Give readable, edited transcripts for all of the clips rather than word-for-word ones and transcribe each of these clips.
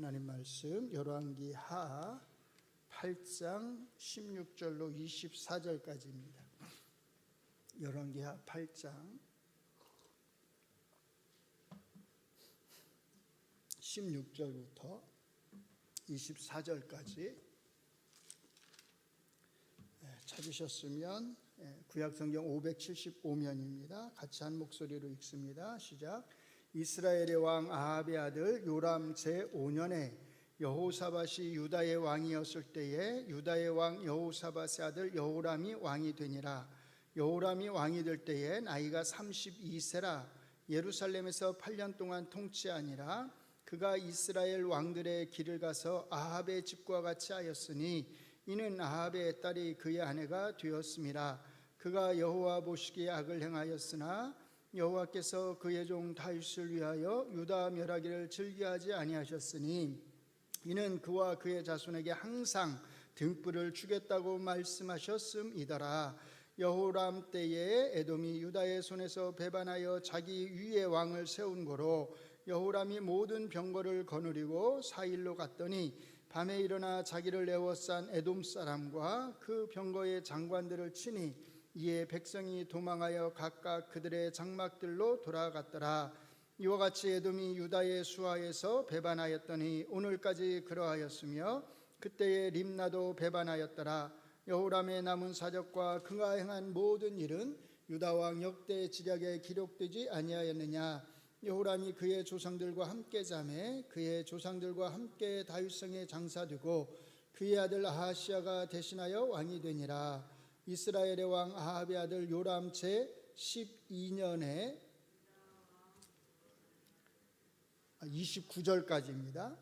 하나님 말씀 열왕기 하 8장 16절로 24절까지입니다. 열왕기 하 8장 16절부터 24절까지 찾으셨으면 구약성경 575면입니다. 같이 한 목소리로 읽습니다. 시작. 이스라엘의 왕 아합의 아들 요람 제5년에 여호사밧이 유다의 왕이었을 때에 유다의 왕 여호사밧의 아들 여호람이 왕이 되니라. 여호람이 왕이 될 때에 나이가 32세라. 예루살렘에서 8년 동안 통치하니라. 그가 이스라엘 왕들의 길을 가서 아합의 집과 같이 하였으니 이는 아합의 딸이 그의 아내가 되었음이라. 그가 여호와 보시기에 악을 행하였으나 여호와께서 그의 종 다윗을 위하여 유다 멸하기를 즐겨하지 아니하셨으니 이는 그와 그의 자손에게 항상 등불을 주겠다고 말씀하셨음이더라. 여호람 때에 에돔이 유다의 손에서 배반하여 자기 위에 왕을 세운 거로 여호람이 모든 병거를 거느리고 사일로 갔더니 밤에 일어나 자기를 에워싼 에돔 사람과 그 병거의 장관들을 치니 이에 백성이 도망하여 각각 그들의 장막들로 돌아갔더라. 이와 같이 에돔이 유다의 수하에서 배반하였더니 오늘까지 그러하였으며 그때의 림나도 배반하였더라. 여호람의 남은 사적과 그가 행한 모든 일은 유다 왕 역대 지략에 기록되지 아니하였느냐. 여호람이 그의 조상들과 함께 자매 그의 조상들과 함께 다윗성에 장사되고 그의 아들 아하시아가 대신하여 왕이 되니라. 이스라엘의 왕 아합의 아들 요람 제12년에 29절까지입니다.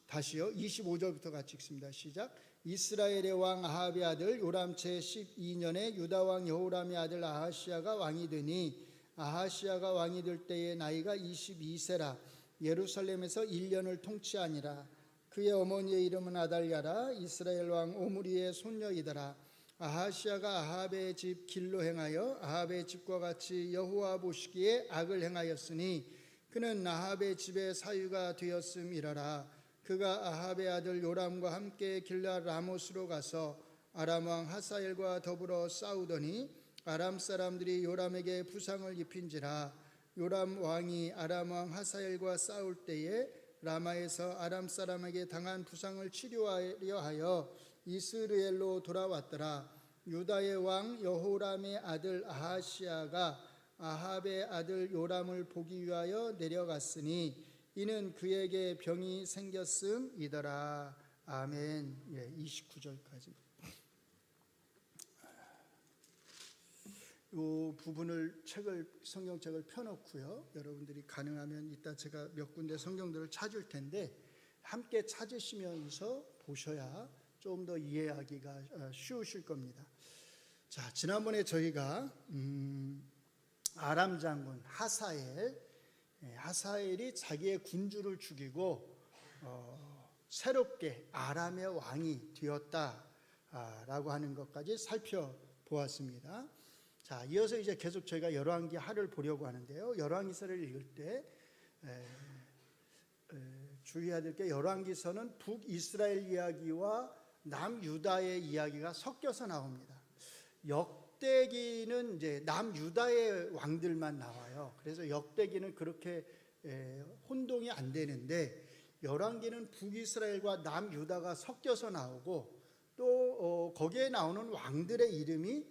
다시요. 25절부터 같이 읽습니다. 시작. 이스라엘의 왕 아합의 아들 요람 제12년에 유다 왕 여호람의 아들 아하시아가 왕이 되니 아하시아가 왕이 될 때의 나이가 22세라. 예루살렘에서 1년을 통치하니라. 그의 어머니의 이름은 아달랴라. 이스라엘 왕 오므리의 손녀이더라. 아하시아가 아합의 집 길로 행하여 아합의 집과 같이 여호와 보시기에 악을 행하였으니 그는 아합의 집의 사유가 되었음이러라. 그가 아합의 아들 요람과 함께 길라 라못으로 가서 아람 왕 하사엘과 더불어 싸우더니 아람 사람들이 요람에게 부상을 입힌지라. 요람 왕이 아람 왕 하사엘과 싸울 때에 라마에서 아람 사람에게 당한 부상을 치료하려 하여 이스라엘로 돌아왔더라. 유다의 왕 여호람의 아들 아하시아가 아합의 아들 요람을 보기 위하여 내려갔으니 이는 그에게 병이 생겼음이더라. 아멘. 29절까지. 이 부분을 성경책을 펴놓고요. 여러분들이 가능하면 이따 제가 몇 군데 성경들을 찾을 텐데 함께 찾으시면서 보셔야 좀 더 이해하기가 쉬우실 겁니다. 자, 지난번에 저희가 아람 장군 하사엘이 자기의 군주를 죽이고 새롭게 아람의 왕이 되었다라고 하는 것까지 살펴보았습니다. 자, 이어서 이제 계속 저희가 열왕기 하를 보려고 하는데요. 열왕기서를 읽을 때 주의해야 될 게 열왕기서는 북이스라엘 이야기와 남유다의 이야기가 섞여서 나옵니다. 역대기는 이제 남유다의 왕들만 나와요. 그래서 역대기는 그렇게 혼동이 안 되는데 열왕기는 북이스라엘과 남유다가 섞여서 나오고 또 거기에 나오는 왕들의 이름이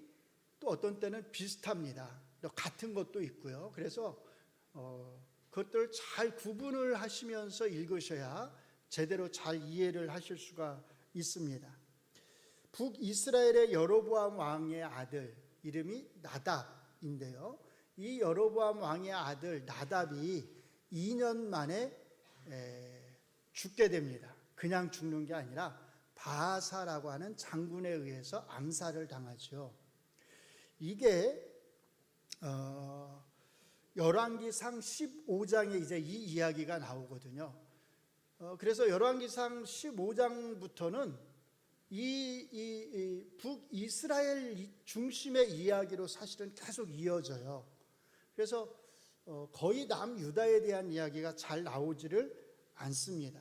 또 어떤 때는 비슷합니다. 또 같은 것도 있고요. 그래서 그것들을 잘 구분을 하시면서 읽으셔야 제대로 잘 이해를 하실 수가 있습니다. 북이스라엘의 여로보암 왕의 아들 이름이 나답인데요. 이 여로보암 왕의 아들 나답이 2년 만에 죽게 됩니다. 그냥 죽는 게 아니라 바아사라고 하는 장군에 의해서 암살을 당하죠. 이게 열왕기상 15장에 이제 이 이야기가 나오거든요. 그래서 열왕기상 15장부터는 이 북이스라엘 중심의 이야기로 사실은 계속 이어져요. 그래서 거의 남유다에 대한 이야기가 잘 나오지를 않습니다.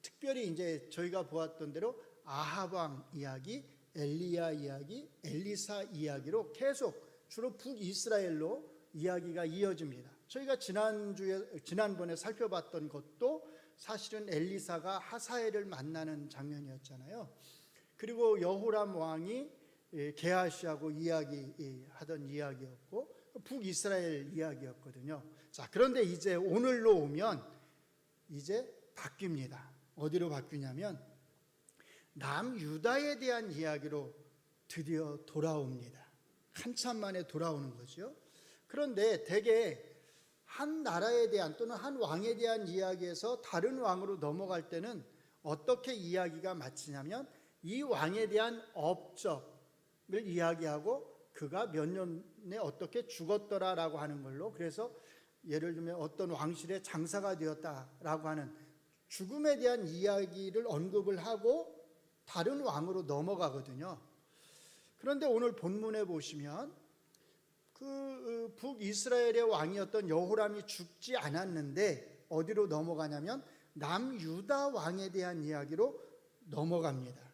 특별히 이제 저희가 보았던 대로 아합 왕 이야기, 엘리야 이야기, 엘리사 이야기로 계속 주로 북이스라엘로 이야기가 이어집니다. 저희가 지난번에 살펴봤던 것도 사실은 엘리사가 하사엘을 만나는 장면이었잖아요. 그리고 여호람 왕이 게하시하고 이야기하던 이야기였고 북이스라엘 이야기였거든요. 자, 그런데 이제 오늘로 오면 이제 바뀝니다. 어디로 바뀌냐면 남유다에 대한 이야기로 드디어 돌아옵니다. 한참 만에 돌아오는 거죠. 그런데 대개 한 나라에 대한 또는 한 왕에 대한 이야기에서 다른 왕으로 넘어갈 때는 어떻게 이야기가 마치냐면 이 왕에 대한 업적을 이야기하고 그가 몇 년에 어떻게 죽었더라라고 하는 걸로, 그래서 예를 들면 어떤 왕실의 장사가 되었다라고 하는 죽음에 대한 이야기를 언급을 하고 다른 왕으로 넘어가거든요. 그런데 오늘 본문에 보시면 그 북이스라엘의 왕이었던 여호람이 죽지 않았는데 어디로 넘어가냐면 남유다 왕에 대한 이야기로 넘어갑니다.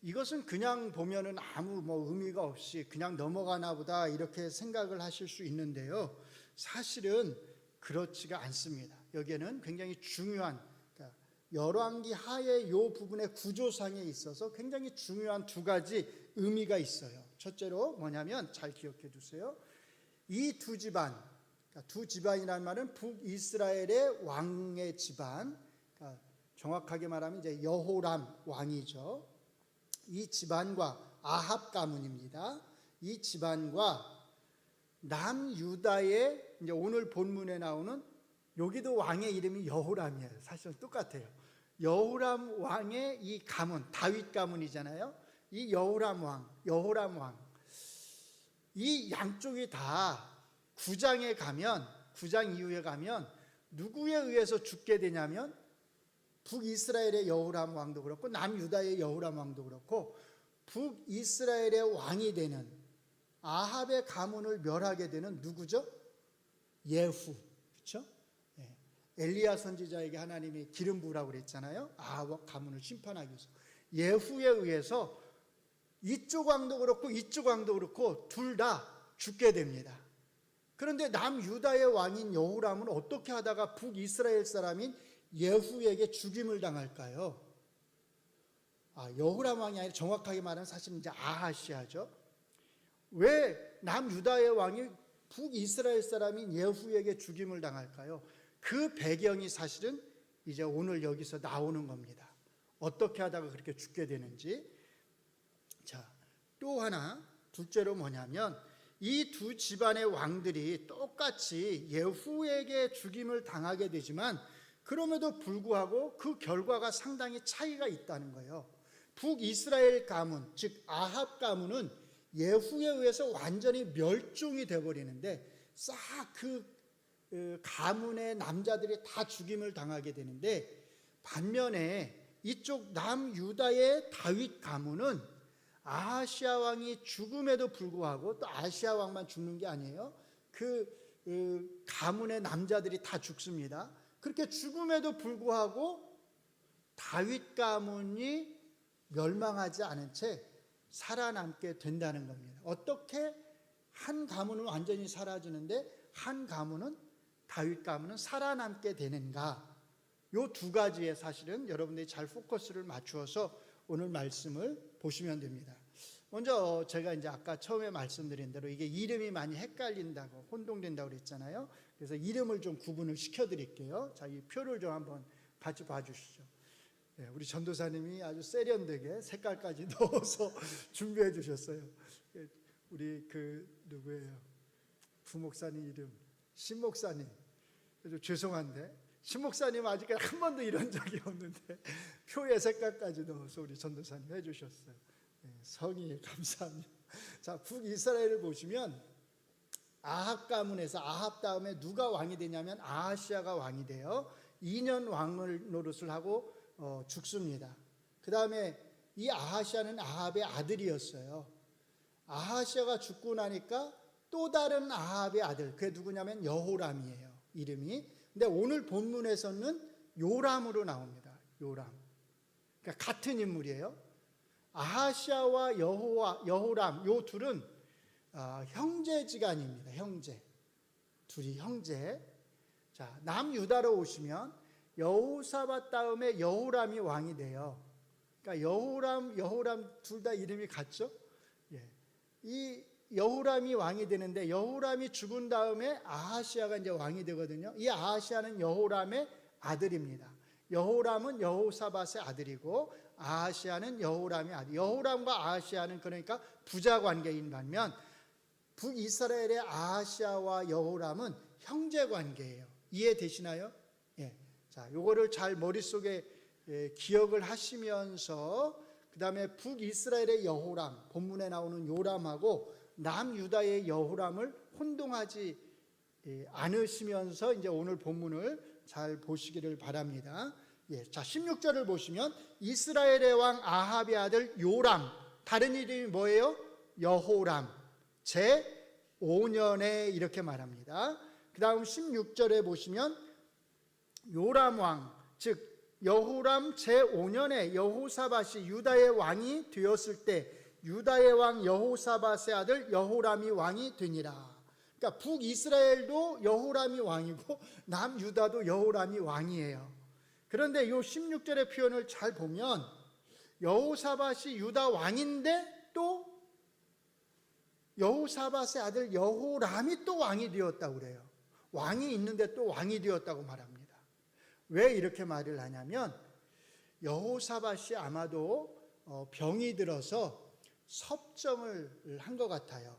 이것은 그냥 보면은 아무 의미가 없이 그냥 넘어가나 보다 이렇게 생각을 하실 수 있는데요. 사실은 그렇지가 않습니다. 여기에는 굉장히 중요한, 그러니까 열왕기 하의 이 부분의 구조상에 있어서 굉장히 중요한 두 가지 의미가 있어요. 첫째로 뭐냐면 잘 기억해 두세요. 이 두 집안, 그러니까 두 집안이라는 말은 북이스라엘의 왕의 집안, 그러니까 정확하게 말하면 이제 여호람 왕이죠. 이 집안과 아합 가문입니다. 이 집안과 남유다의 이제 오늘 본문에 나오는, 여기도 왕의 이름이 여호람이에요. 사실은 똑같아요. 여호람 왕의 이 가문, 다윗 가문이잖아요. 이 여호람 왕, 이 양쪽이 다 9장에 가면, 9장 이후에 가면 누구에 의해서 죽게 되냐면 북이스라엘의 여호람 왕도 그렇고 남유다의 여호람 왕도 그렇고 북이스라엘의 왕이 되는 아합의 가문을 멸하게 되는 누구죠? 예후. 그렇죠? 엘리야 선지자에게 하나님이 기름 부으라고 그랬잖아요. 아합 가문을 심판하기 위해서. 예후에 의해서 이쪽 왕도 그렇고 이쪽 왕도 그렇고 둘 다 죽게 됩니다. 그런데 남유다의 왕인 여호람은 어떻게 하다가 북이스라엘 사람인 예후에게 죽임을 당할까요? 여호람 왕이 아니라 정확하게 말하면 사실 이제 아하시아죠. 왜 남유다의 왕이 북이스라엘 사람인 예후에게 죽임을 당할까요? 그 배경이 사실은 이제 오늘 여기서 나오는 겁니다. 어떻게 하다가 그렇게 죽게 되는지. 자, 또 하나, 둘째로 뭐냐면 이 두 집안의 왕들이 똑같이 예후에게 죽임을 당하게 되지만 그럼에도 불구하고 그 결과가 상당히 차이가 있다는 거예요. 북이스라엘 가문, 즉 아합 가문은 예후에 의해서 완전히 멸종이 되어버리는데 싹 그 가문의 남자들이 다 죽임을 당하게 되는데, 반면에 이쪽 남유다의 다윗 가문은 아하시아 왕이 죽음에도 불구하고, 또 아하시아 왕만 죽는 게 아니에요. 그 가문의 남자들이 다 죽습니다. 그렇게 죽음에도 불구하고 다윗 가문이 멸망하지 않은 채 살아남게 된다는 겁니다. 어떻게 한 가문은 완전히 사라지는데 한 가문은, 다윗 가문은 살아남게 되는가? 이 두 가지에 사실은 여러분들이 잘 포커스를 맞추어서 오늘 말씀을 보시면 됩니다. 먼저 제가 이제 아까 처음에 말씀드린 대로 이게 이름이 많이 헷갈린다고, 혼동된다고 그랬잖아요. 그래서 이름을 좀 구분을 시켜드릴게요. 자, 이 표를 좀 한번 같이 봐주시죠. 우리 전도사님이 아주 세련되게 색깔까지 넣어서 준비해 주셨어요. 우리 누구예요? 부목사님 이름 신목사님. 그래서 죄송한데 신목사님 아직 한 번도 이런 적이 없는데 표에 색깔까지 넣어서 우리 전도사님 해주셨어요. 성의 감사합니다. 자, 북이스라엘을 보시면 아합 가문에서 아합 다음에 누가 왕이 되냐면 아하시아가 왕이 돼요. 2년 왕을 노릇을 하고 죽습니다. 그 다음에 이 아하시아는 아합의 아들이었어요. 아하시아가 죽고 나니까 또 다른 아합의 아들, 그게 누구냐면 여호람이에요. 이름이 근데 오늘 본문에서는 요람으로 나옵니다. 요람. 그러니까 같은 인물이에요. 아하시아와 여호람 요 둘은 형제지간입니다. 형제. 둘이 형제. 자, 남유다로 오시면 여호사밧 다음에 여호람이 왕이 돼요. 그러니까 여호람 둘 다 이름이 같죠? 예. 이 여호람이 왕이 되는데 여호람이 죽은 다음에 아하시아가 이제 왕이 되거든요. 이 아하시아는 여호람의 아들입니다. 여호람은 여호사밧의 아들이고 아하시아는 여호람의 아들. 여호람과 아하시아는 그러니까 부자 관계인 반면 북이스라엘의 아하시아와 여호람은 형제 관계예요. 이해되시나요? 예. 자, 요거를 잘 머릿속에 기억을 하시면서 그다음에 북이스라엘의 여호람, 본문에 나오는 요람하고 남유다의 여호람을 혼동하지 않으시면서 이제 오늘 본문을 잘 보시기를 바랍니다. 예, 자 16절을 보시면 이스라엘의 왕 아합의 아들 요람, 다른 이름이 뭐예요? 여호람, 제5년에 이렇게 말합니다. 그 다음 16절에 보시면 요람 왕, 즉 여호람 제5년에 여호사밧이 유다의 왕이 되었을 때 유다의 왕 여호사밧의 아들 여호람이 왕이 되니라. 그러니까 북이스라엘도 여호람이 왕이고 남유다도 여호람이 왕이에요. 그런데 이 16절의 표현을 잘 보면 여호사밧이 유다 왕인데 또 여호사밧의 아들 여호람이 또 왕이 되었다고 그래요. 왕이 있는데 또 왕이 되었다고 말합니다. 왜 이렇게 말을 하냐면 여호사밧이 아마도 병이 들어서 섭정을 한 것 같아요.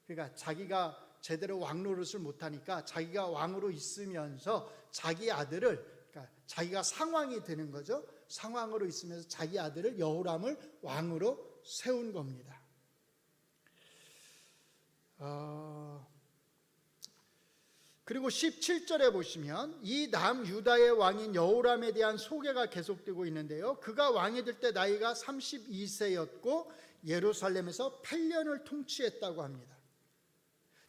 그러니까 자기가 제대로 왕 노릇을 못하니까 자기가 왕으로 있으면서 자기 아들을, 그러니까 자기가 상왕이 되는 거죠. 상왕으로 있으면서 자기 아들을 여호람을 왕으로 세운 겁니다. 그리고 17절에 보시면 이 남유다의 왕인 여호람에 대한 소개가 계속되고 있는데요. 그가 왕이 될 때 나이가 32세였고 예루살렘에서 8년을 통치했다고 합니다.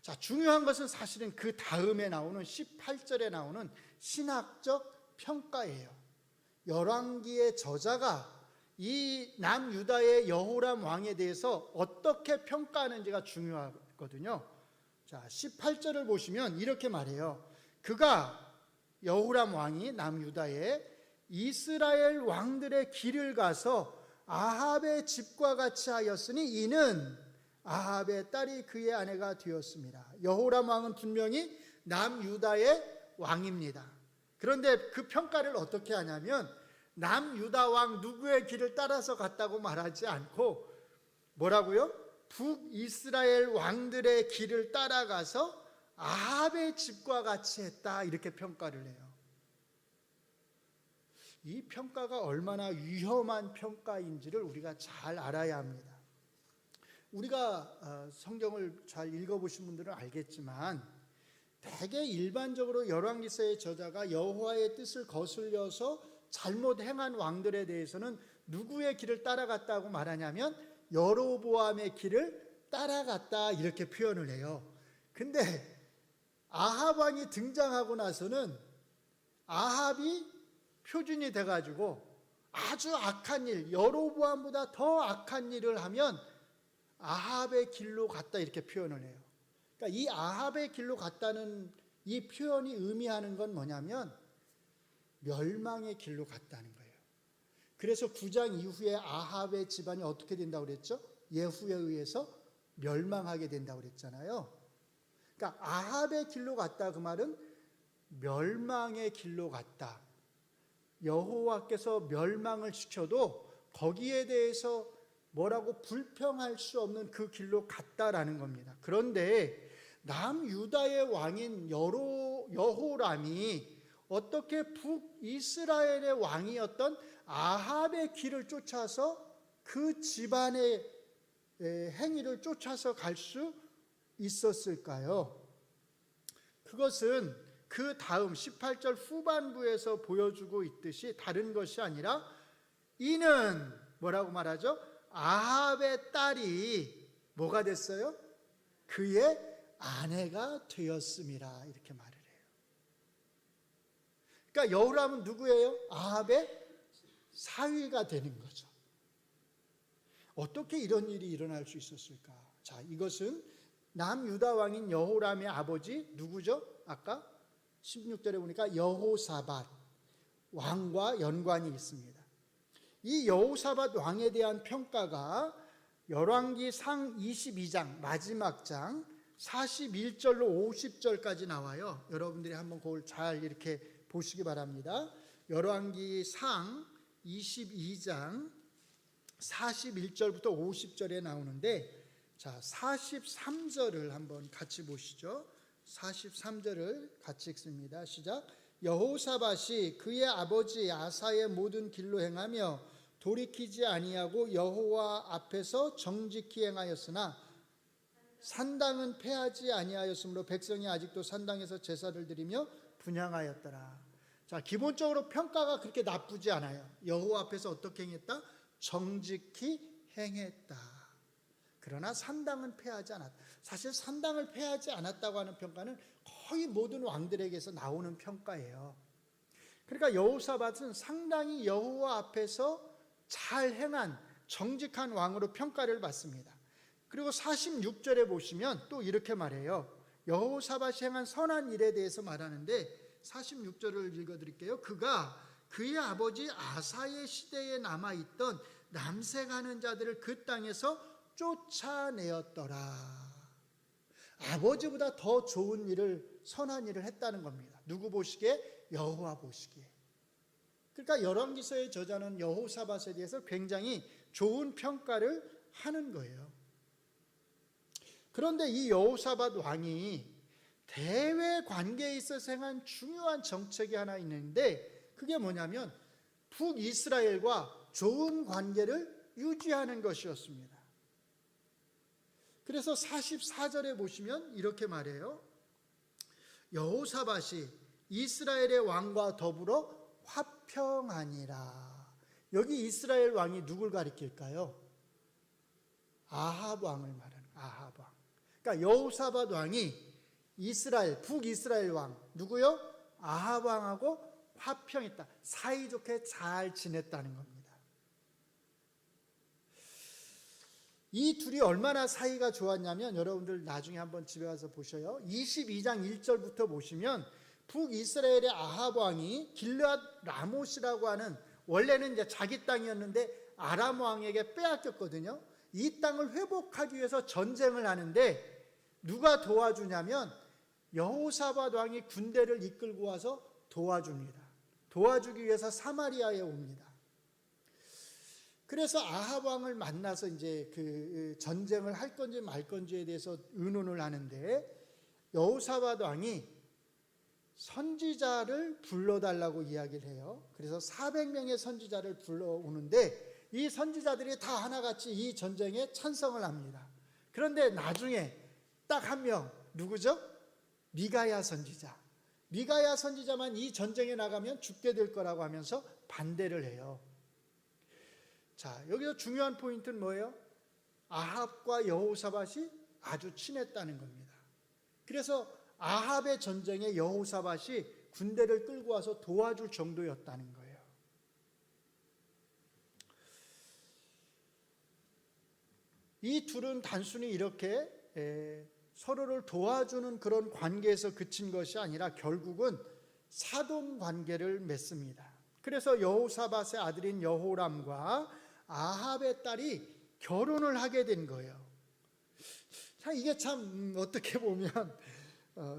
자, 중요한 것은 사실은 그 다음에 나오는 18절에 나오는 신학적 평가예요. 열왕기의 저자가 이 남유다의 여호람 왕에 대해서 어떻게 평가하는지가 중요하거든요. 자, 18절을 보시면 이렇게 말해요. 그가 여호람 왕이 남유다에 이스라엘 왕들의 길을 가서 아합의 집과 같이 하였으니 이는 아합의 딸이 그의 아내가 되었습니다. 여호람 왕은 분명히 남유다의 왕입니다. 그런데 그 평가를 어떻게 하냐면 남유다 왕 누구의 길을 따라서 갔다고 말하지 않고 뭐라고요? 북이스라엘 왕들의 길을 따라가서 아합의 집과 같이 했다, 이렇게 평가를 해요. 이 평가가 얼마나 위험한 평가인지를 우리가 잘 알아야 합니다. 우리가 성경을 잘 읽어보신 분들은 알겠지만 대개 일반적으로 열왕기서의 저자가 여호와의 뜻을 거슬려서 잘못 행한 왕들에 대해서는 누구의 길을 따라갔다고 말하냐면 여로보암의 길을 따라갔다, 이렇게 표현을 해요. 근데 아합 왕이 등장하고 나서는 아합이 표준이 돼가지고 아주 악한 일, 여로보암보다 더 악한 일을 하면 아합의 길로 갔다, 이렇게 표현을 해요. 그러니까 이 아합의 길로 갔다는 이 표현이 의미하는 건 뭐냐면 멸망의 길로 갔다는 거예요. 그래서 9장 이후에 아합의 집안이 어떻게 된다고 그랬죠? 예후에 의해서 멸망하게 된다고 그랬잖아요. 그러니까 아합의 길로 갔다, 그 말은 멸망의 길로 갔다. 여호와께서 멸망을 시켜도 거기에 대해서 뭐라고 불평할 수 없는 그 길로 갔다라는 겁니다. 그런데 남유다의 왕인 여호람이 어떻게 북이스라엘의 왕이었던 아합의 길을 쫓아서 그 집안의 행위를 쫓아서 갈 수 있었을까요? 그것은 그 다음 18절 후반부에서 보여주고 있듯이 다른 것이 아니라 이는 뭐라고 말하죠? 아합의 딸이 뭐가 됐어요? 그의 아내가 되었음이라, 이렇게 말을 해요. 그러니까 여호람은 누구예요? 아합의 사위가 되는 거죠. 어떻게 이런 일이 일어날 수 있었을까? 자, 이것은 남유다 왕인 여호람의 아버지 누구죠? 아까 16절에 보니까 여호사밧 왕과 연관이 있습니다. 이 여호사밧 왕에 대한 평가가 열왕기 상 22장 마지막 장 41절로 50절까지 나와요. 여러분들이 한번 그걸 잘 이렇게 보시기 바랍니다. 열왕기 상 22장 41절부터 50절에 나오는데, 자, 43절을 한번 같이 보시죠. 43절을 같이 읽습니다. 시작. 여호사밧이 그의 아버지 아사의 모든 길로 행하며 돌이키지 아니하고 여호와 앞에서 정직히 행하였으나 산당은 패하지 아니하였으므로 백성이 아직도 산당에서 제사를 드리며 분향하였더라. 자, 기본적으로 평가가 그렇게 나쁘지 않아요. 여호와 앞에서 어떻게 행했다? 정직히 행했다. 그러나 산당은 패하지 않았다. 사실 산당을 패하지 않았다고 하는 평가는 거의 모든 왕들에게서 나오는 평가예요. 그러니까 여호사밧은 상당히 여호와 앞에서 잘 행한 정직한 왕으로 평가를 받습니다. 그리고 46절에 보시면 또 이렇게 말해요. 여호사밧이 행한 선한 일에 대해서 말하는데 46절을 읽어드릴게요. 그가 그의 아버지 아사의 시대에 남아있던 남색하는 자들을 그 땅에서 쫓아내었더라. 아버지보다 더 좋은 일을, 선한 일을 했다는 겁니다. 누구 보시기에? 여호와 보시기에. 그러니까 열왕기서의 저자는 여호사밧에 대해서 굉장히 좋은 평가를 하는 거예요. 그런데 이 여호사밧 왕이 대외 관계에 있어서 행한 중요한 정책이 하나 있는데, 그게 뭐냐면 북이스라엘과 좋은 관계를 유지하는 것이었습니다. 그래서 44절에 보시면 이렇게 말해요. 여호사밧이 이스라엘의 왕과 더불어 화평하니라. 여기 이스라엘 왕이 누굴 가리킬까요? 아합 왕을 말하는 거예요. 아합 왕. 그러니까 여호사밧 왕이 이스라엘, 북이스라엘 왕 누구요? 아합 왕하고 화평했다. 사이좋게 잘 지냈다는 겁니다. 이 둘이 얼마나 사이가 좋았냐면 여러분들 나중에 한번 집에 가서 보셔요. 22장 1절부터 보시면 북이스라엘의 아합 왕이 길르앗 라못이라고 하는, 원래는 이제 자기 땅이었는데 아람 왕에게 빼앗겼거든요. 이 땅을 회복하기 위해서 전쟁을 하는데 누가 도와주냐면 여호사밧 왕이 군대를 이끌고 와서 도와줍니다. 도와주기 위해서 사마리아에 옵니다. 그래서 아합 왕을 만나서 이제 그 전쟁을 할 건지 말 건지에 대해서 의논을 하는데, 여호사밧 왕이 선지자를 불러달라고 이야기를 해요. 그래서 400명의 선지자를 불러오는데 이 선지자들이 다 하나같이 이 전쟁에 찬성을 합니다. 그런데 나중에 딱 한 명, 누구죠? 미가야 선지자. 미가야 선지자만 이 전쟁에 나가면 죽게 될 거라고 하면서 반대를 해요. 자, 여기서 중요한 포인트는 뭐예요? 아합과 여호사밧이 아주 친했다는 겁니다. 그래서 아합의 전쟁에 여호사밧이 군대를 끌고 와서 도와줄 정도였다는 거예요. 이 둘은 단순히 이렇게 서로를 도와주는 그런 관계에서 그친 것이 아니라 결국은 사돈 관계를 맺습니다. 그래서 여호사밧의 아들인 여호람과 아합의 딸이 결혼을 하게 된 거예요. 자, 이게 참 어떻게 보면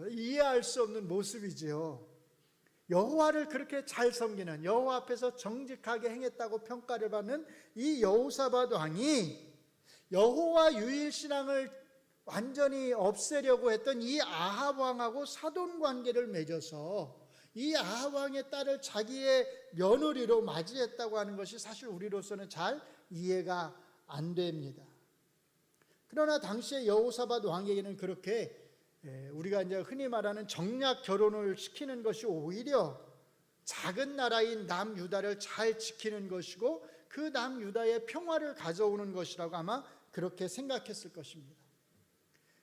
이해할 수 없는 모습이지요. 여호와를 그렇게 잘 섬기는, 여호와 앞에서 정직하게 행했다고 평가를 받는 이 여호사밧 왕이 여호와 유일 신앙을 완전히 없애려고 했던 이 아합 왕하고 사돈 관계를 맺어서 이 아합 왕의 딸을 자기의 며느리로 맞이했다고 하는 것이 사실 우리로서는 잘 이해가 안 됩니다. 그러나 당시에 여호사밧 왕에게는 그렇게 우리가 이제 흔히 말하는 정략 결혼을 시키는 것이 오히려 작은 나라인 남유다를 잘 지키는 것이고 그 남유다의 평화를 가져오는 것이라고 아마 그렇게 생각했을 것입니다.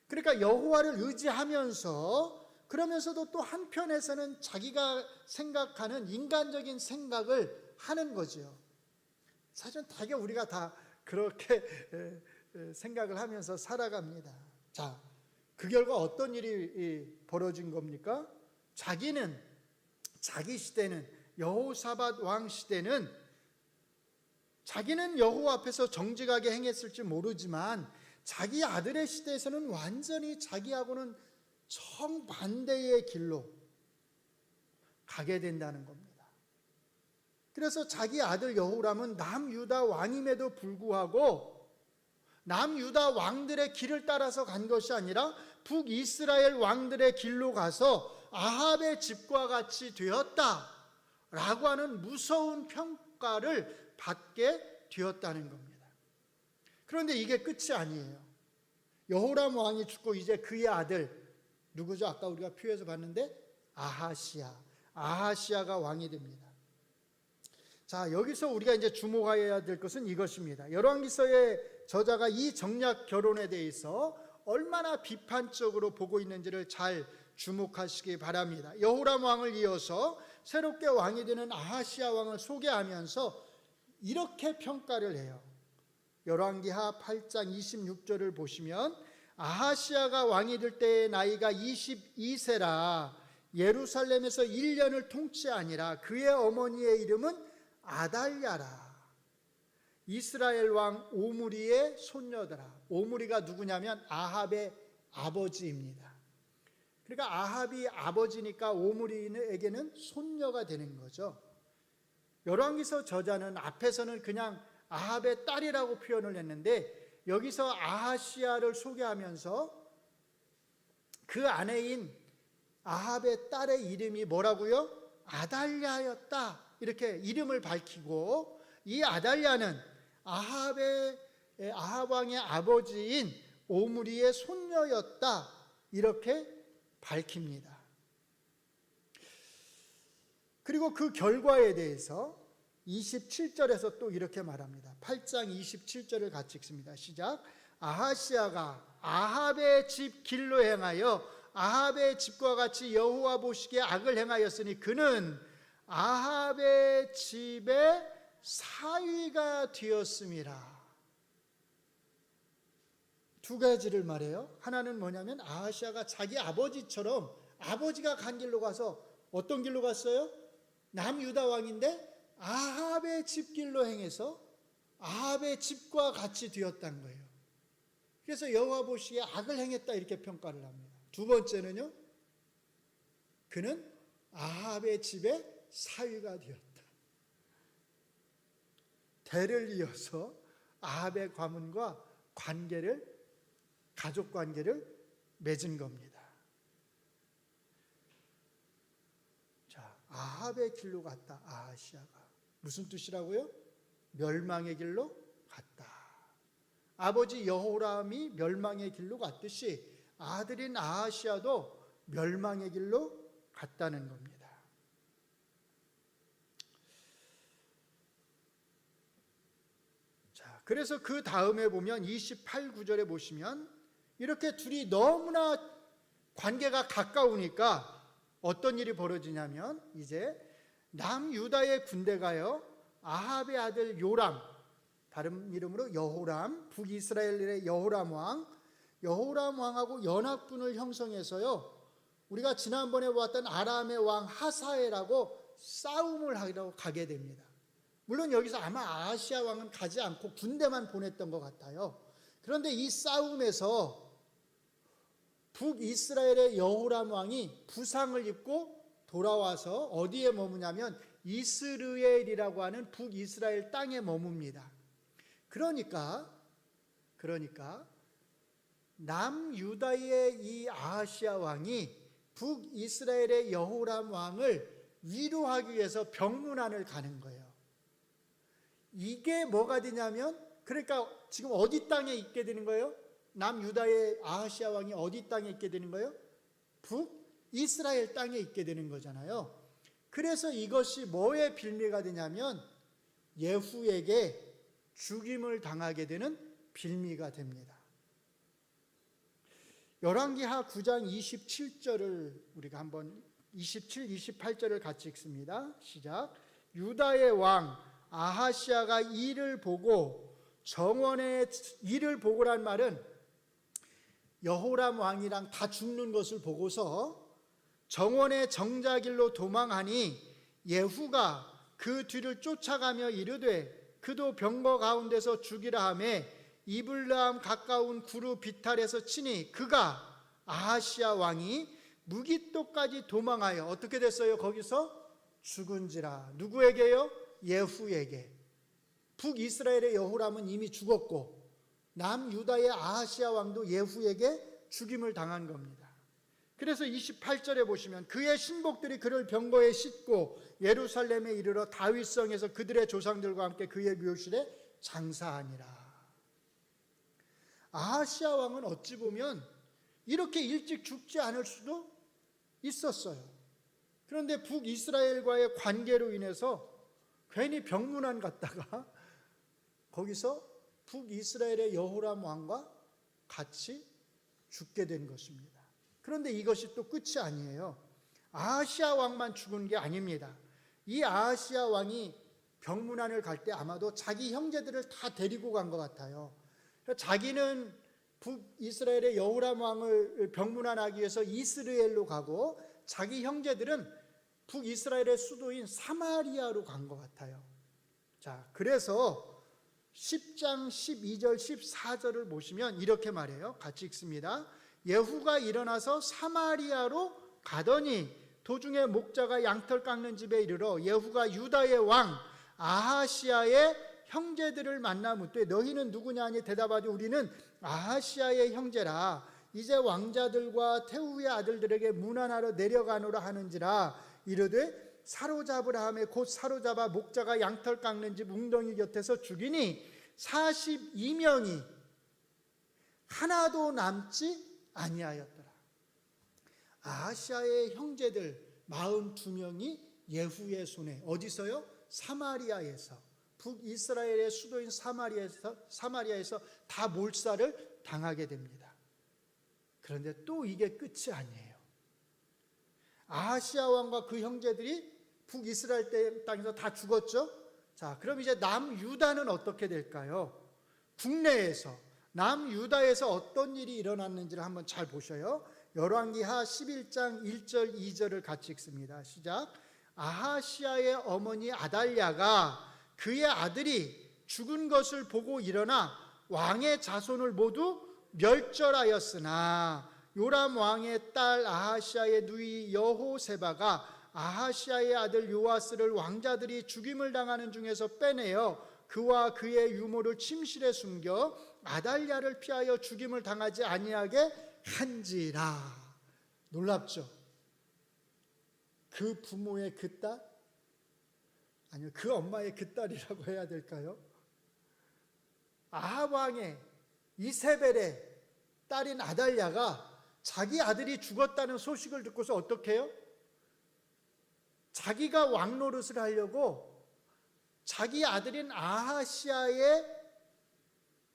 그러니까 여호와를 의지하면서 그러면서도 또 한편에서는 자기가 생각하는 인간적인 생각을 하는 거죠. 사실은 되게 우리가 다 그렇게 생각을 하면서 살아갑니다. 자, 그 결과 어떤 일이 벌어진 겁니까? 자기 시대는, 여호사밧 왕 시대는 자기는 여호와 앞에서 정직하게 행했을지 모르지만 자기 아들의 시대에서는 완전히 자기하고는 정반대의 길로 가게 된다는 겁니다. 그래서 자기 아들 여호람은 남유다 왕임에도 불구하고 남유다 왕들의 길을 따라서 간 것이 아니라 북이스라엘 왕들의 길로 가서 아합의 집과 같이 되었다라고 하는 무서운 평가를 받게 되었다는 겁니다. 그런데 이게 끝이 아니에요. 여호람 왕이 죽고 이제 그의 아들 누구죠? 아까 우리가 표에서 봤는데 아하시아가 왕이 됩니다. 자, 여기서 우리가 이제 주목해야 될 것은 이것입니다. 열왕기서의 저자가 이 정략 결혼에 대해서 얼마나 비판적으로 보고 있는지를 잘 주목하시기 바랍니다. 여호람 왕을 이어서 새롭게 왕이 되는 아하시아 왕을 소개하면서 이렇게 평가를 해요. 열왕기하 8장 26절을 보시면 아하시아가 왕이 될 때의 나이가 22세라 예루살렘에서 1년을 통치하니라. 그의 어머니의 이름은 아달랴라. 이스라엘 왕 오므리의 손녀더라. 오므리가 누구냐면 아합의 아버지입니다. 그러니까 아합이 아버지니까 오므리에게는 손녀가 되는 거죠. 열왕기서 저자는 앞에서는 그냥 아합의 딸이라고 표현을 했는데 여기서 아하시아를 소개하면서 그 아내인 아합의 딸의 이름이 뭐라고요? 아달랴였다. 이렇게 이름을 밝히고 이 아달랴는 아합 왕의 아버지인 오므리의 손녀였다. 이렇게 밝힙니다. 그리고 그 결과에 대해서 27절에서 또 이렇게 말합니다. 8장 27절을 같이 읽습니다. 시작. 아하시아가 아합의 집 길로 행하여 아합의 집과 같이 여호와 보시기에 악을 행하였으니 그는 아합의 집의 사위가 되었음이라. 두 가지를 말해요. 하나는 뭐냐면 아하시아가 자기 아버지처럼 아버지가 간 길로 가서 어떤 길로 갔어요? 남유다 왕인데 아합의 집길로 행해서 아합의 집과 같이 되었다는 거예요. 그래서 여호와 보시기에 악을 행했다 이렇게 평가를 합니다. 두 번째는요, 그는 아합의 집의 사위가 되었다. 대를 이어서 아합의 가문과 가족 관계를 맺은 겁니다. 자, 아합의 길로 갔다. 아하시아가 무슨 뜻이라고요? 멸망의 길로 갔다. 아버지 여호람이 멸망의 길로 갔듯이 아들인 아하시아도 멸망의 길로 갔다는 겁니다. 자, 그래서 그 다음에 보면 28구절에 보시면 이렇게 둘이 너무나 관계가 가까우니까 어떤 일이 벌어지냐면 이제 남유다의 군대가요 아합의 아들 요람, 다른 이름으로 여호람, 북이스라엘의 여호람 왕하고 연합군을 형성해서요 우리가 지난번에 보았던 아람의 왕 하사엘하고 싸움을 하러 가게 됩니다. 물론 여기서 아마 아하시아 왕은 가지 않고 군대만 보냈던 것 같아요. 그런데 이 싸움에서 북이스라엘의 여호람 왕이 부상을 입고 돌아와서 어디에 머무냐면 이스르엘이라고 하는 북이스라엘 땅에 머뭅니다. 그러니까 남유다의 이 아하시아 왕이 북이스라엘의 여호람 왕을 위로하기 위해서 병문안을 가는 거예요. 이게 뭐가 되냐면 그러니까 지금 어디 땅에 있게 되는 거예요? 남유다의 아하시아 왕이 어디 땅에 있게 되는 거예요? 북이스라엘 땅에 있게 되는 거잖아요. 그래서 이것이 뭐의 빌미가 되냐면 예후에게 죽임을 당하게 되는 빌미가 됩니다. 열왕기하 9장 27절을 우리가 한번 27, 28절을 같이 읽습니다. 시작. 유다의 왕 아하시아가 이를 보고 정원의 이를 보고란 말은 여호람 왕이랑 다 죽는 것을 보고서 정원의 정자길로 도망하니 예후가 그 뒤를 쫓아가며 이르되 그도 병거 가운데서 죽이라 하매 이블람 가까운 구루 비탈에서 치니 그가 아하시아 왕이 무깃도까지 도망하여 어떻게 됐어요? 거기서 죽은지라. 누구에게요? 예후에게. 북이스라엘의 여호람은 이미 죽었고 남유다의 아하시아 왕도 예후에게 죽임을 당한 겁니다. 그래서 28절에 보시면 그의 신복들이 그를 병거에 싣고 예루살렘에 이르러 다윗성에서 그들의 조상들과 함께 그의 묘실에 장사하니라. 아하시아 왕은 어찌 보면 이렇게 일찍 죽지 않을 수도 있었어요. 그런데 북이스라엘과의 관계로 인해서 괜히 병문안 갔다가 거기서 북이스라엘의 여호람 왕과 같이 죽게 된 것입니다. 그런데 이것이 또 끝이 아니에요. 아하시아 왕만 죽은 게 아닙니다. 이 아하시아 왕이 병문안을 갈 때 아마도 자기 형제들을 다 데리고 간 것 같아요. 자기는 북이스라엘의 여호람 왕을 병문안하기 위해서 이스라엘로 가고 자기 형제들은 북이스라엘의 수도인 사마리아로 간 것 같아요. 자, 그래서 10장 12절 14절을 보시면 이렇게 말해요. 같이 읽습니다. 예후가 일어나서 사마리아로 가더니 도중에 목자가 양털 깎는 집에 이르러 예후가 유다의 왕 아하시아의 형제들을 만나 묻되 너희는 누구냐 하니 대답하되 우리는 아하시아의 형제라. 이제 왕자들과 태후의 아들들에게 문안하러 내려가노라 하는지라. 이르되 사로잡으라 하매 곧 사로잡아 목자가 양털 깎는 집 웅덩이 곁에서 죽이니 42명이 하나도 남지 아니하였더라. 아하시아의 형제들 42명이 예후의 손에 어디서요? 사마리아에서, 북이스라엘의 수도인 사마리아에서 다 몰살을 당하게 됩니다. 그런데 또 이게 끝이 아니에요. 아하시아 왕과 그 형제들이 북이스라엘 땅에서 다 죽었죠. 자, 그럼 이제 남유다는 어떻게 될까요? 국내에서 남유다에서 어떤 일이 일어났는지를 한번 잘 보셔요. 열왕기하 11장 1절 2절을 같이 읽습니다. 시작. 아하시아의 어머니 아달랴가 그의 아들이 죽은 것을 보고 일어나 왕의 자손을 모두 멸절하였으나 요람 왕의 딸 아하시아의 누이 여호세바가 아하시아의 아들 요아스를 왕자들이 죽임을 당하는 중에서 빼내어 그와 그의 유모를 침실에 숨겨 아달랴를 피하여 죽임을 당하지 아니하게 한지라. 놀랍죠? 그 부모의 그 딸? 아니요, 그 엄마의 그 딸이라고 해야 될까요? 아합 왕의 이세벨의 딸인 아달랴가 자기 아들이 죽었다는 소식을 듣고서 어떻게 해요? 자기가 왕 노릇을 하려고 자기 아들인 아하시아의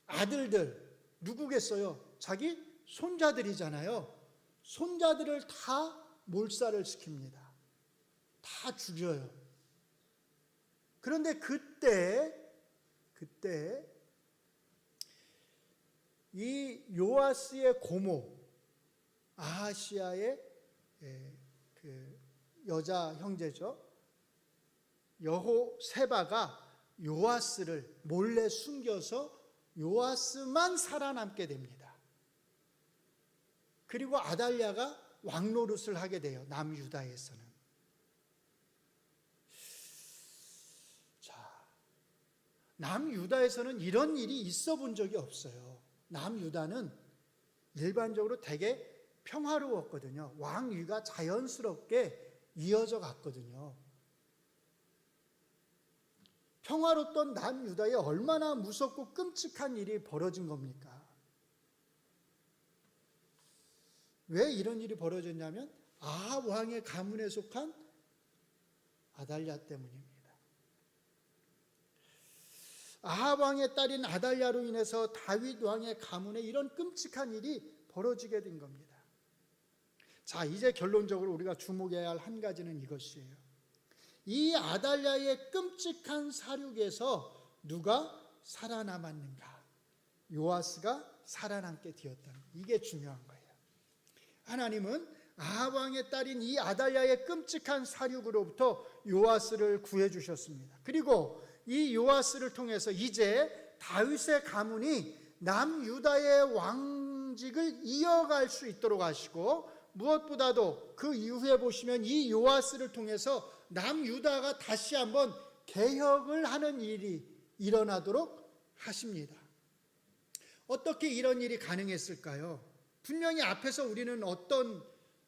아들들, 누구겠어요? 자기 손자들이잖아요. 손자들을 다 몰살을 시킵니다. 다 죽여요. 그런데 그때 이 요아스의 고모 아하시아의 그 여자 형제죠. 여호세바가 요아스를 몰래 숨겨서 요아스만 살아남게 됩니다. 그리고 아달랴가 왕노릇을 하게 돼요. 남유다에서는. 자, 남유다에서는 이런 일이 있어 본 적이 없어요. 남유다는 일반적으로 되게 평화로웠거든요. 왕위가 자연스럽게 이어져 갔거든요. 평화롭던 남유다에 얼마나 무섭고 끔찍한 일이 벌어진 겁니까? 왜 이런 일이 벌어졌냐면 아합 왕의 가문에 속한 아달랴 때문입니다. 아합 왕의 딸인 아달랴로 인해서 다윗 왕의 가문에 이런 끔찍한 일이 벌어지게 된 겁니다. 자, 이제 결론적으로 우리가 주목해야 할 한 가지는 이것이에요. 이 아달랴의 끔찍한 사륙에서 누가 살아남았는가? 요아스가 살아남게 되었다는, 이게 중요한 거예요. 하나님은 아합 왕의 딸인 이 아달랴의 끔찍한 사륙으로부터 요아스를 구해 주셨습니다. 그리고 이 요아스를 통해서 이제 다윗의 가문이 남유다의 왕직을 이어갈 수 있도록 하시고, 무엇보다도 그 이후에 보시면 이 요아스를 통해서 남유다가 다시 한번 개혁을 하는 일이 일어나도록 하십니다. 어떻게 이런 일이 가능했을까요? 분명히 앞에서 우리는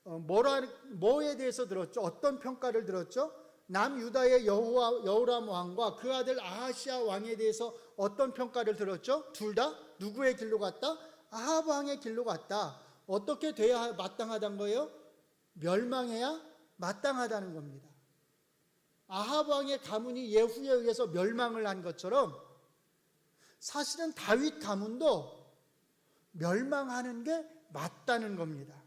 뭐에 대해서 들었죠? 어떤 평가를 들었죠? 남유다의 여호람 왕과 그 아들 아하시아 왕에 대해서 어떤 평가를 들었죠? 둘 다 누구의 길로 갔다? 아합 왕의 길로 갔다. 어떻게 돼야 마땅하다는 거예요? 멸망해야 마땅하다는 겁니다. 아합 왕의 가문이 예후에 의해서 멸망을 한 것처럼 사실은 다윗 가문도 멸망하는 게 맞다는 겁니다.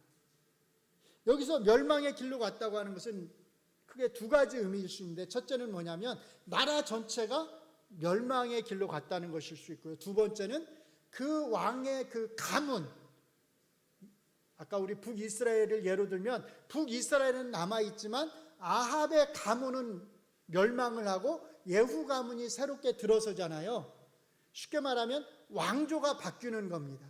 여기서 멸망의 길로 갔다고 하는 것은 크게 두 가지 의미일 수 있는데, 첫째는 뭐냐면 나라 전체가 멸망의 길로 갔다는 것일 수 있고요. 두 번째는 그 왕의 그 가문, 아까 우리 북이스라엘을 예로 들면 북이스라엘은 남아있지만 아합의 가문은 멸망을 하고 예후 가문이 새롭게 들어서잖아요. 쉽게 말하면 왕조가 바뀌는 겁니다.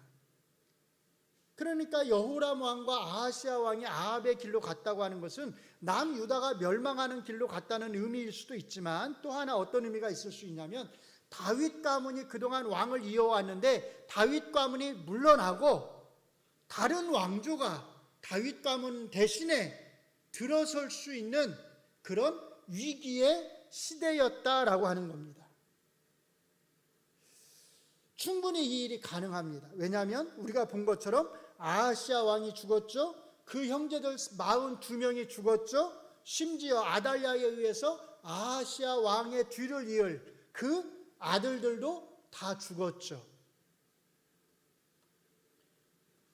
그러니까 여호람 왕과 아하시아 왕이 아합의 길로 갔다고 하는 것은 남유다가 멸망하는 길로 갔다는 의미일 수도 있지만, 또 하나 어떤 의미가 있을 수 있냐면 다윗 가문이 그동안 왕을 이어왔는데 다윗 가문이 물러나고 다른 왕조가 다윗 가문 대신에 들어설 수 있는 그런 위기의 시대였다라고 하는 겁니다. 충분히 이 일이 가능합니다. 왜냐하면 우리가 본 것처럼 아하시아 왕이 죽었죠. 그 형제들 42명이 죽었죠. 심지어 아달랴에 의해서 아하시아 왕의 뒤를 이을 그 아들들도 다 죽었죠.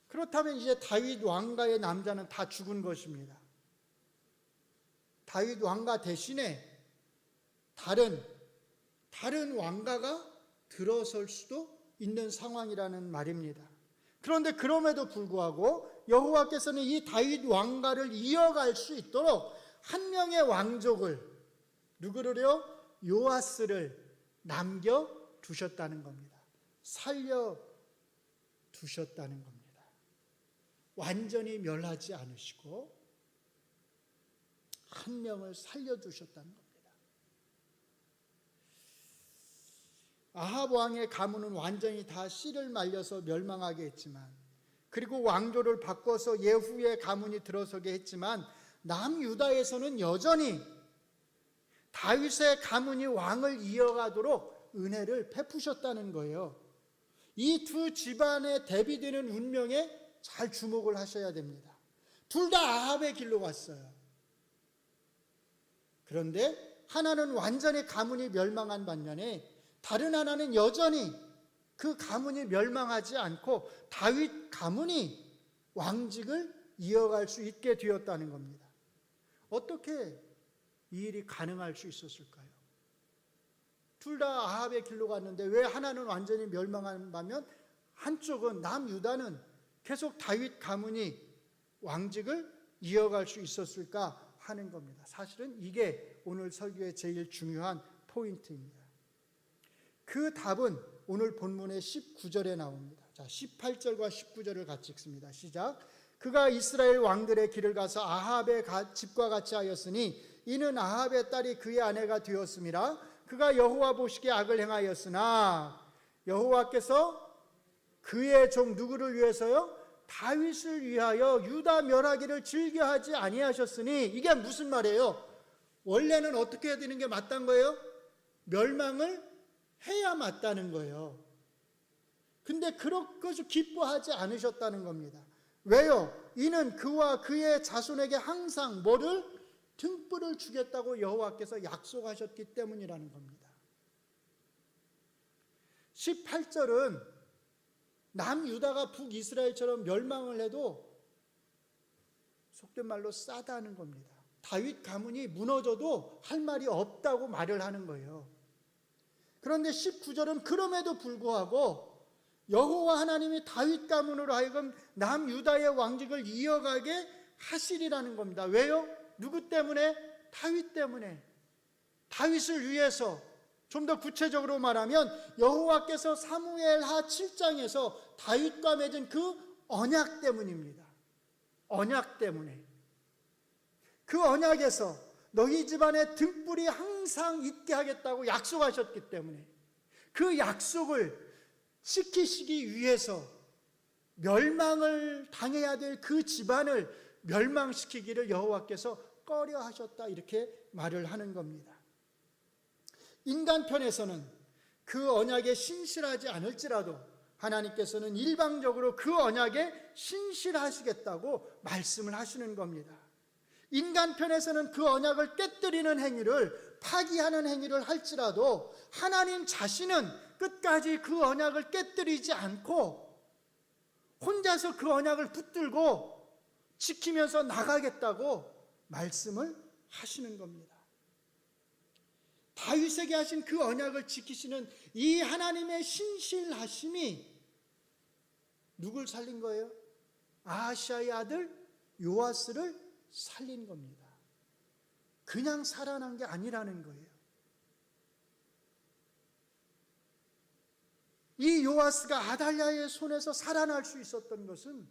그렇다면 이제 다윗 왕가의 남자는 다 죽은 것입니다. 다윗 왕가 대신에 다른 왕가가 들어설 수도 있는 상황이라는 말입니다. 그런데 그럼에도 불구하고 여호와께서는 이 다윗 왕가를 이어갈 수 있도록 한 명의 왕족을, 누구를요? 요아스를 남겨두셨다는 겁니다. 살려두셨다는 겁니다. 완전히 멸하지 않으시고 한 명을 살려두셨다는 겁니다. 아합 왕의 가문은 완전히 다 씨를 말려서 멸망하게 했지만, 그리고 왕조를 바꿔서 예후의 가문이 들어서게 했지만, 남유다에서는 여전히 다윗의 가문이 왕을 이어가도록 은혜를 베푸셨다는 거예요. 이 두 집안의 대비되는 운명에 잘 주목을 하셔야 됩니다. 둘 다 아합의 길로 갔어요. 그런데 하나는 완전히 가문이 멸망한 반면에 다른 하나는 여전히 그 가문이 멸망하지 않고 다윗 가문이 왕직을 이어갈 수 있게 되었다는 겁니다. 어떻게 이 일이 가능할 수 있었을까요? 둘 다 아합의 길로 갔는데 왜 하나는 완전히 멸망한 반면 한쪽은 남유다는 계속 다윗 가문이 왕직을 이어갈 수 있었을까 하는 겁니다. 사실은 이게 오늘 설교의 제일 중요한 포인트입니다. 그 답은 오늘 본문의 19절에 나옵니다. 자, 18절과 19절을 같이 읽습니다. 시작. 그가 이스라엘 왕들의 길을 가서 아합의 집과 같이 하였으니 이는 아합의 딸이 그의 아내가 되었음이라. 그가 여호와 보시기에 악을 행하였으나 여호와께서 그의 종 누구를 위해서요? 다윗을 위하여 유다 멸하기를 즐겨하지 아니하셨으니, 이게 무슨 말이에요? 원래는 어떻게 해야 되는 게 맞다는 거예요? 멸망을 해야 맞다는 거예요. 근데 그렇게 기뻐하지 않으셨다는 겁니다. 왜요? 이는 그와 그의 자손에게 항상 뭐를? 등불을 주겠다고 여호와께서 약속하셨기 때문이라는 겁니다. 18절은 남유다가 북이스라엘처럼 멸망을 해도 속된 말로 싸다는 겁니다. 다윗 가문이 무너져도 할 말이 없다고 말을 하는 거예요. 그런데 19절은 그럼에도 불구하고 여호와 하나님이 다윗 가문으로 하여금 남유다의 왕직을 이어가게 하시리라는 겁니다. 왜요? 누구 때문에? 다윗 때문에. 다윗을 위해서, 좀 더 구체적으로 말하면 여호와께서 사무엘하 7장에서 다윗과 맺은 그 언약 때문입니다. 언약 때문에. 그 언약에서 너희 집안에 등불이 항상 있게 하겠다고 약속하셨기 때문에 그 약속을 지키시기 위해서 멸망을 당해야 될 그 집안을 멸망시키기를 여호와께서 꺼려 하셨다, 이렇게 말을 하는 겁니다. 인간 편에서는 그 언약에 신실하지 않을지라도 하나님께서는 일방적으로 그 언약에 신실하시겠다고 말씀을 하시는 겁니다. 인간 편에서는 그 언약을 깨뜨리는 행위를, 파기하는 행위를 할지라도 하나님 자신은 끝까지 그 언약을 깨뜨리지 않고 혼자서 그 언약을 붙들고 지키면서 나가겠다고 말씀을 하시는 겁니다. 다윗에게 하신 그 언약을 지키시는 이 하나님의 신실하심이 누굴 살린 거예요? 아하시아의 아들 요아스를 살린 겁니다. 그냥 살아난 게 아니라는 거예요. 이 요아스가 아달랴의 손에서 살아날 수 있었던 것은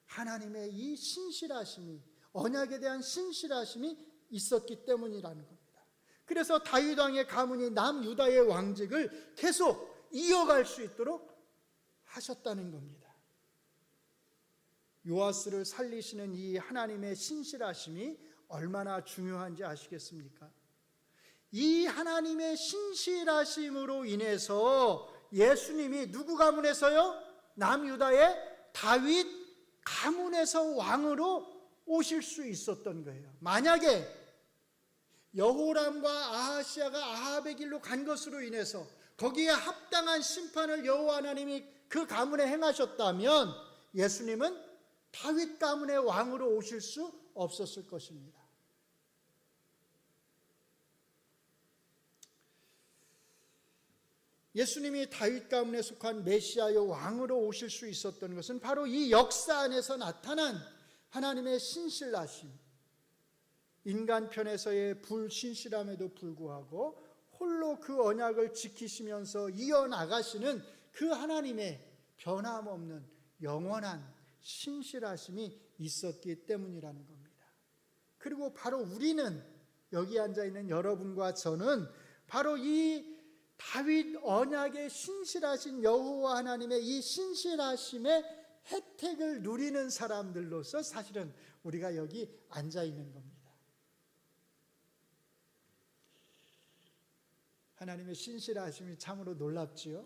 하나님의 이 신실하심이, 언약에 대한 신실하심이 있었기 때문이라는 겁니다. 그래서 다윗 왕의 가문이 남유다의 왕직을 계속 이어갈 수 있도록 하셨다는 겁니다. 요아스를 살리시는 이 하나님의 신실하심이 얼마나 중요한지 아시겠습니까? 이 하나님의 신실하심으로 인해서 예수님이 누구 가문에서요? 남유다의 다윗 가문에서 왕으로 오실 수 있었던 거예요. 만약에 여호람과 아하시아가 아합의 길로 간 것으로 인해서 거기에 합당한 심판을 여호와 하나님이 그 가문에 행하셨다면 예수님은 다윗 가문의 왕으로 오실 수 없었을 것입니다. 예수님이 다윗 가문에 속한 메시아의 왕으로 오실 수 있었던 것은 바로 이 역사 안에서 나타난 하나님의 신실하심, 인간 편에서의 불신실함에도 불구하고 홀로 그 언약을 지키시면서 이어나가시는 그 하나님의 변함없는 영원한 신실하심이 있었기 때문이라는 겁니다. 그리고 바로 우리는, 여기 앉아있는 여러분과 저는 바로 이 다윗 언약의 신실하신 여호와 하나님의 이 신실하심의 혜택을 누리는 사람들로서 사실은 우리가 여기 앉아있는 겁니다. 하나님의 신실하심이 참으로 놀랍지요.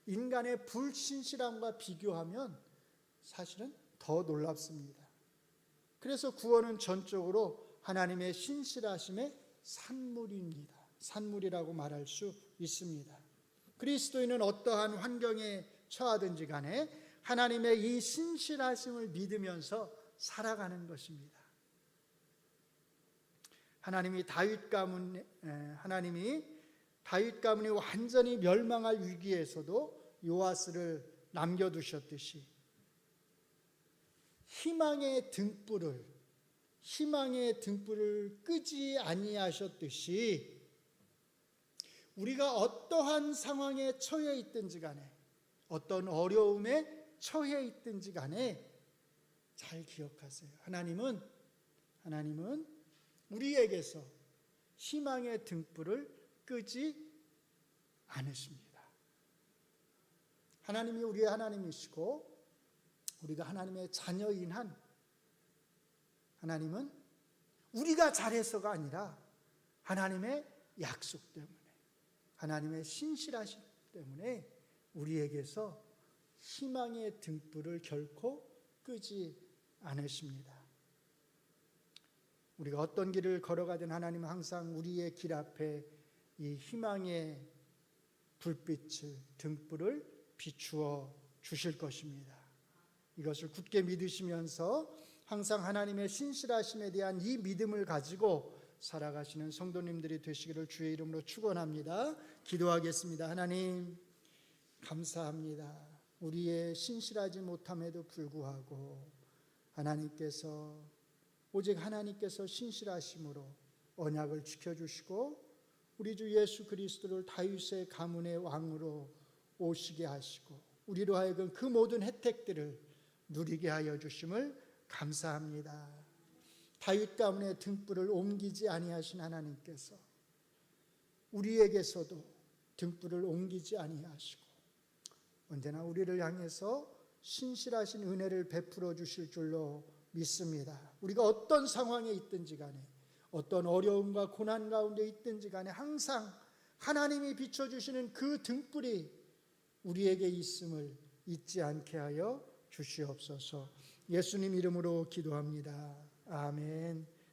인간의 불신실함과 비교하면 사실은 더 놀랍습니다. 그래서 구원은 전적으로 하나님의 신실하심의 산물입니다. 산물이라고 말할 수 있습니다. 그리스도인은 어떠한 환경에 처하든지 간에 하나님의 이 신실하심을 믿으면서 살아가는 것입니다. 하나님이 다윗 가문이 완전히 멸망할 위기에서도 요아스를 남겨두셨듯이 희망의 등불을 끄지 아니하셨듯이 우리가 어떠한 상황에 처해 있든지 간에, 어떤 어려움에 처해 있든지 간에 잘 기억하세요. 하나님은 우리에게서 희망의 등불을 끄지 않으십니다. 하나님이 우리의 하나님이시고 우리가 하나님의 자녀인 한 하나님은 우리가 잘해서가 아니라 하나님의 약속 때문에, 하나님의 신실하심 때문에 우리에게서 희망의 등불을 결코 끄지 않으십니다. 우리가 어떤 길을 걸어가든 하나님은 항상 우리의 길 앞에 이 희망의 불빛을, 등불을 비추어 주실 것입니다. 이것을 굳게 믿으시면서 항상 하나님의 신실하심에 대한 이 믿음을 가지고 살아가시는 성도님들이 되시기를 주의 이름으로 축원합니다. 기도하겠습니다. 하나님 감사합니다. 우리의 신실하지 못함에도 불구하고 하나님께서 오직 하나님께서 신실하심으로 언약을 지켜주시고 우리 주 예수 그리스도를 다윗의 가문의 왕으로 오시게 하시고 우리로 하여금 그 모든 혜택들을 누리게 하여 주심을 감사합니다. 다윗 가문의 등불을 옮기지 아니하신 하나님께서 우리에게서도 등불을 옮기지 아니하시고 언제나 우리를 향해서 신실하신 은혜를 베풀어 주실 줄로 믿습니다. 우리가 어떤 상황에 있든지 간에 어떤 어려움과 고난 가운데 있든지 간에 항상 하나님이 비춰주시는 그 등불이 우리에게 있음을 잊지 않게 하여 주시옵소서. 예수님 이름으로 기도합니다. 아멘.